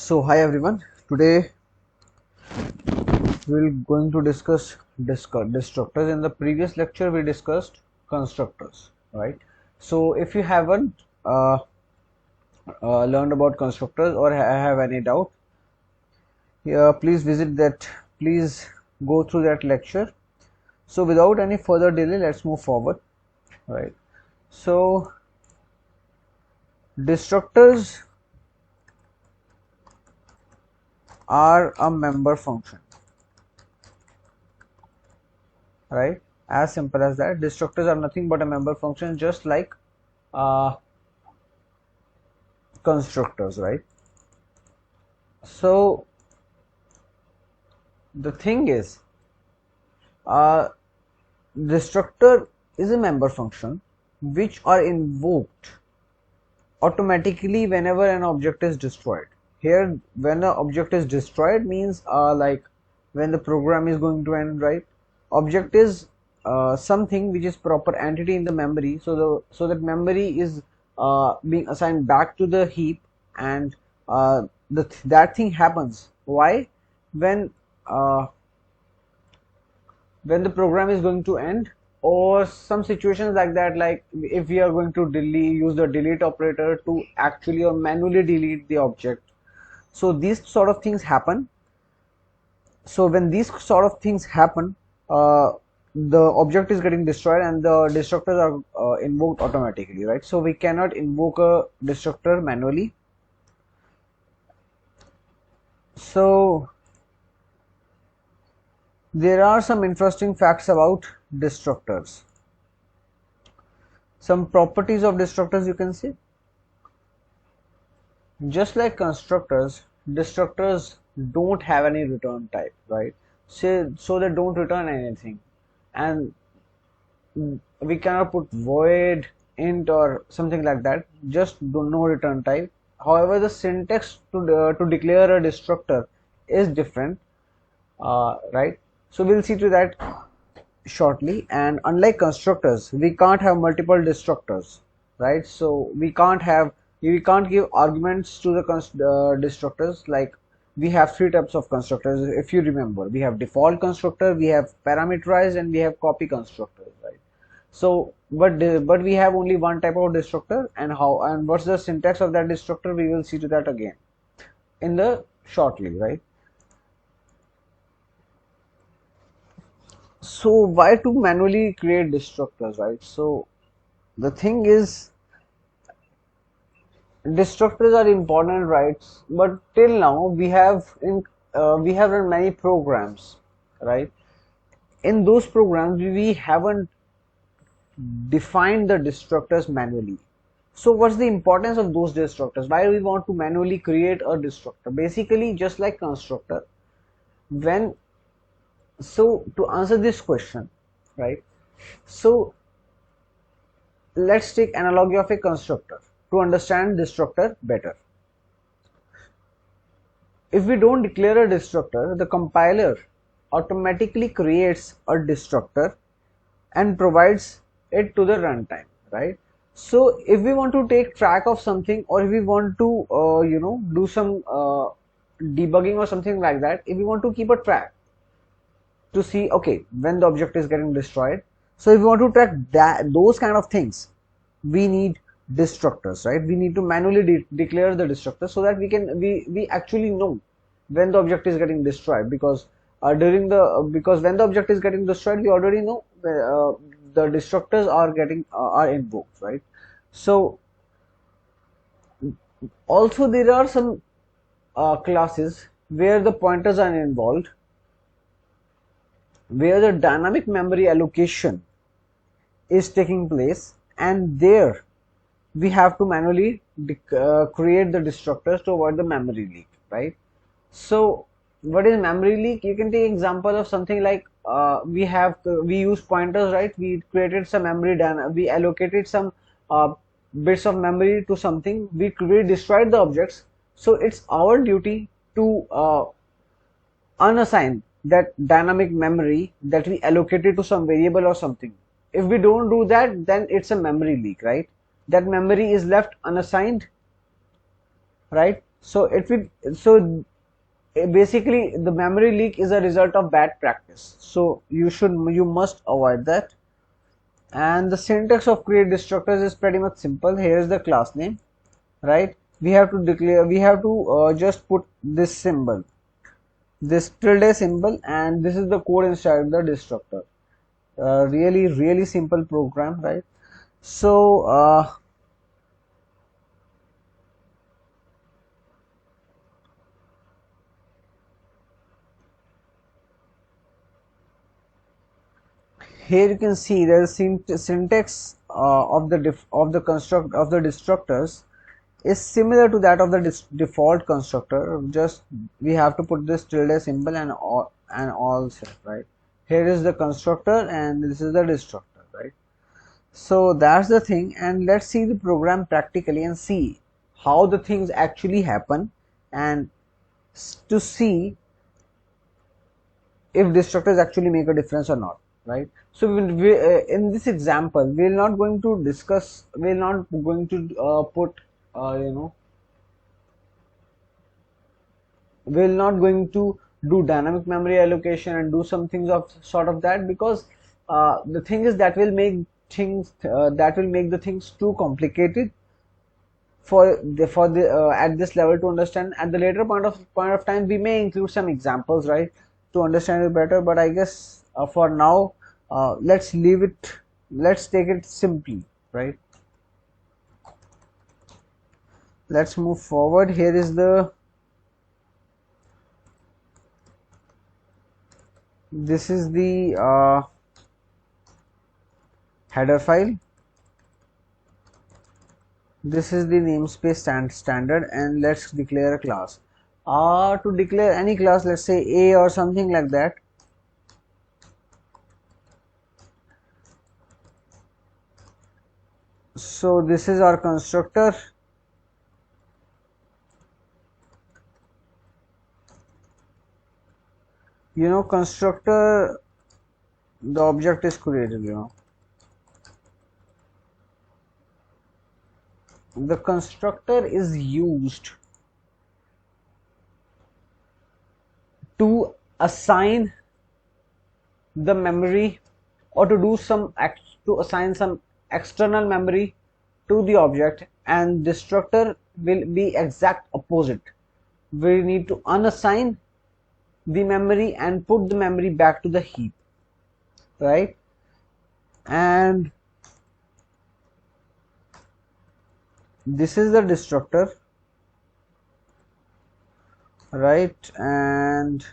So hi everyone, today we're going to discuss destructors. In the previous lecture we discussed constructors, right? So if you haven't learned about constructors or have any doubt, please go through that lecture. So without any further delay, let's move forward, right? So destructors are a member function, right? As simple as that. Destructors are nothing but a member function, just like constructors, right? So the thing is, destructor is a member function which are invoked automatically whenever an object is destroyed. Here, when an object is destroyed means like when the program is going to end, right? Object is something which is proper entity in the memory, so that memory is being assigned back to the heap, and that thing happens. Why? When the program is going to end, or some situations like that, like if we are going to use the delete operator to actually or manually delete the object. So these sort of things happen. So when these sort of things happen, the object is getting destroyed and the destructors are invoked automatically, right? So we cannot invoke a destructor manually. So there are some interesting facts about destructors. Some properties of destructors you can see. Just like constructors, destructors don't have any return type, right? So they don't return anything, and we cannot put void, int or something like that, just no return type. However, the syntax to declare a destructor is different, right? So we'll see to that shortly. And unlike constructors, we can't have multiple destructors, right? So we can't give arguments to the destructors. Like we have three types of constructors. If you remember, we have default constructor, we have parameterized, and we have copy constructors, right? So but we have only one type of destructor, and what's the syntax of that destructor, we will see to that again in the shortly, right? So why to manually create destructors, right? So the thing is, destructors are important, right? But till now we have run many programs, right? In those programs we haven't defined the destructors manually. So what's the importance of those destructors? Why do we want to manually create a destructor? Basically just like constructor. So to answer this question, right? So let's take analogy of a constructor to understand destructor better. If we don't declare a destructor, the compiler automatically creates a destructor and provides it to the runtime, right? So if we want to take track of something, or if we want to do some debugging or something like that, if we want to keep a track to see, okay, when the object is getting destroyed, so if we want to track those kind of things, we need destructors, right? We need to manually declare the destructor so that we actually know when the object is getting destroyed, because when the object is getting destroyed, we already know the destructors are invoked, right? So also there are some classes where the pointers are involved, where the dynamic memory allocation is taking place, and there we have to manually create the destructors to avoid the memory leak, right? So what is memory leak? You can take example of something like we use pointers, right? We created some memory, we allocated some bits of memory to something, we destroyed the objects. So it's our duty to unassign that dynamic memory that we allocated to some variable or something. If we don't do that, then it's a memory leak, right? That memory is left unassigned, right? So it will, so basically the memory leak is a result of bad practice, so you must avoid that. And the syntax of create destructors is pretty much simple. Here is the class name, right? We have to declare, we have to just put this symbol, this tilde symbol, and this is the code inside the destructor. Really simple program, right? So here you can see there is syntax of the construct of the destructors is similar to that of the default constructor. Just we have to put this tilde symbol and all set, right? Here is the constructor and this is the destructor, right? So that's the thing, and let's see the program practically and see how the things actually happen, and to see if destructors actually make a difference or not, right? So in this example we're not going to discuss, we're not going to put we're not going to do dynamic memory allocation and do some things of sort of that, because the thing is that will make things the things too complicated for the at this level to understand. At the later point of time we may include some examples, right, to understand it better, but I guess for now let's leave it, let's take it simply, right? Let's move forward. Here is the, this is the header file, this is the namespace standard, and let's declare a class. To declare any class, let's say A or something like that. So this is our constructor, constructor, the object is created, the constructor is used to assign the memory, or to do some to assign some external memory to the object, and destructor will be exact opposite. We need to unassign the memory and put the memory back to the heap, right? And this is the destructor, right? And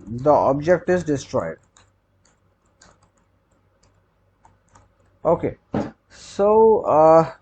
the object is destroyed. Okay, so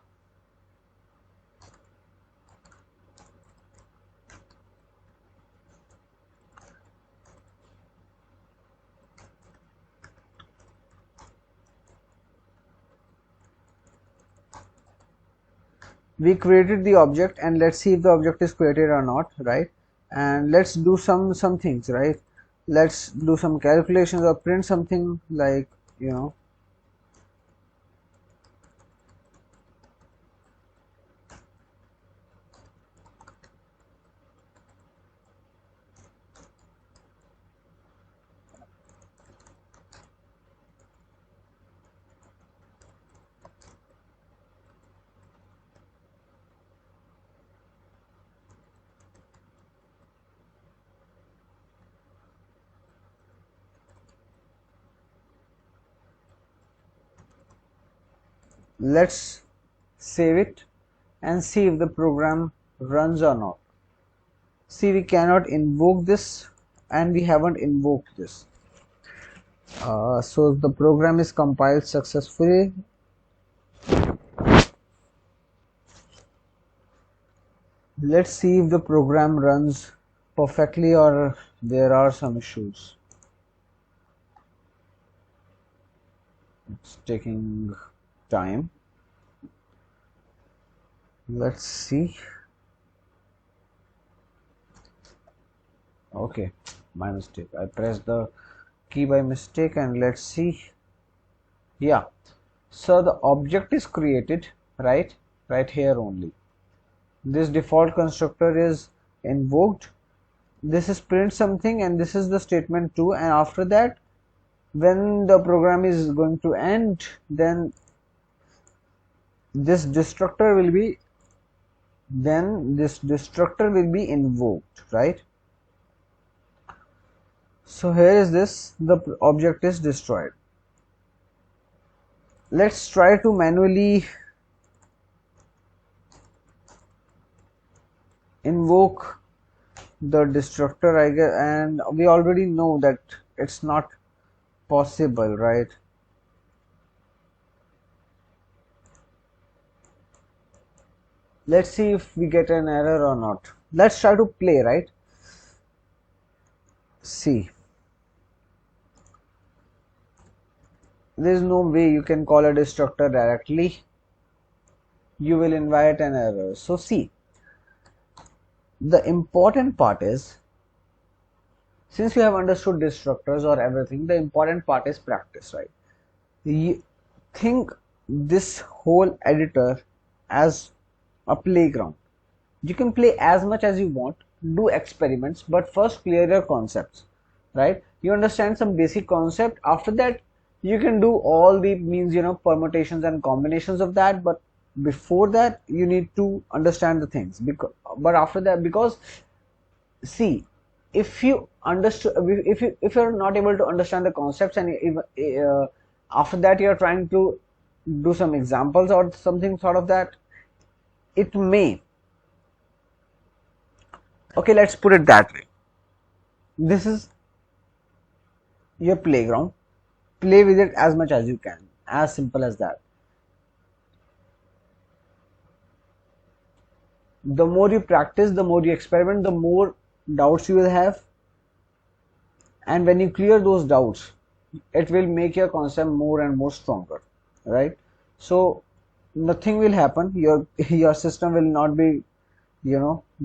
we created the object, and let's see if the object is created or not, right? And let's do some things, right? Let's do some calculations or print something like, let's save it and see if the program runs or not. See, we cannot invoke this, and we haven't invoked this. So the program is compiled successfully. Let's see if the program runs perfectly or there are some issues. It's taking time. Let's see. Okay, my mistake, I pressed the key by mistake, and let's see. Yeah, So the object is created right here only. This default constructor is invoked. This is print something, and this is the statement 2, and after that when the program is going to end, then this destructor will be invoked, right? So here is this, the object is destroyed. Let's try to manually invoke the destructor, I guess, and we already know that it's not possible, right? Let's see if we get an error or not. Let's try to play, right? See, there's no way you can call a destructor directly. You will invite an error. So see, the important part is, since you have understood destructors or everything, the important part is practice, right? You think this whole editor as a playground. You can play as much as you want, do experiments, but first clear your concepts, right? You understand some basic concept. After that, you can do all the means, permutations and combinations of that, but before that you need to understand the things. But after that, because see, if you understood, if you're not able to understand the concepts, and after that you're trying to do some examples or something sort of that, it may, okay, let's put it that way. This is your playground. Play with it as much as you can. As simple as that. The more you practice, the more you experiment, the more doubts you will have. And when you clear those doubts, it will make your concept more and more stronger, right? So nothing will happen. Your system will not be,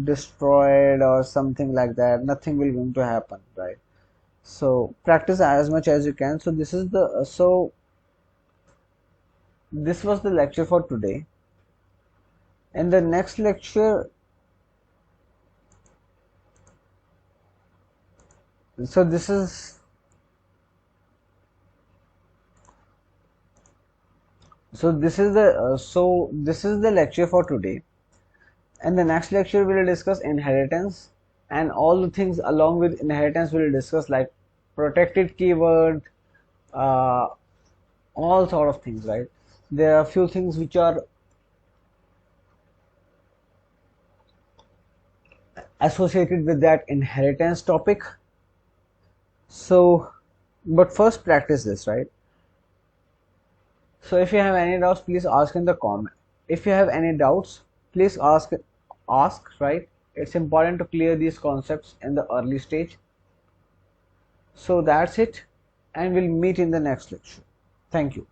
destroyed or something like that. Nothing will going to happen, right? So practice as much as you can. So this is this was the lecture for today. In the next lecture, so this is the lecture for today. And the next lecture we will discuss inheritance, and all the things along with inheritance we will discuss, like protected keyword, all sort of things, right? There are a few things which are associated with that inheritance topic. So, but first practice this, right? So if you have any doubts, please ask in the comment. If you have any doubts, please ask, right? It's important to clear these concepts in the early stage. So that's it, and we'll meet in the next lecture. Thank you.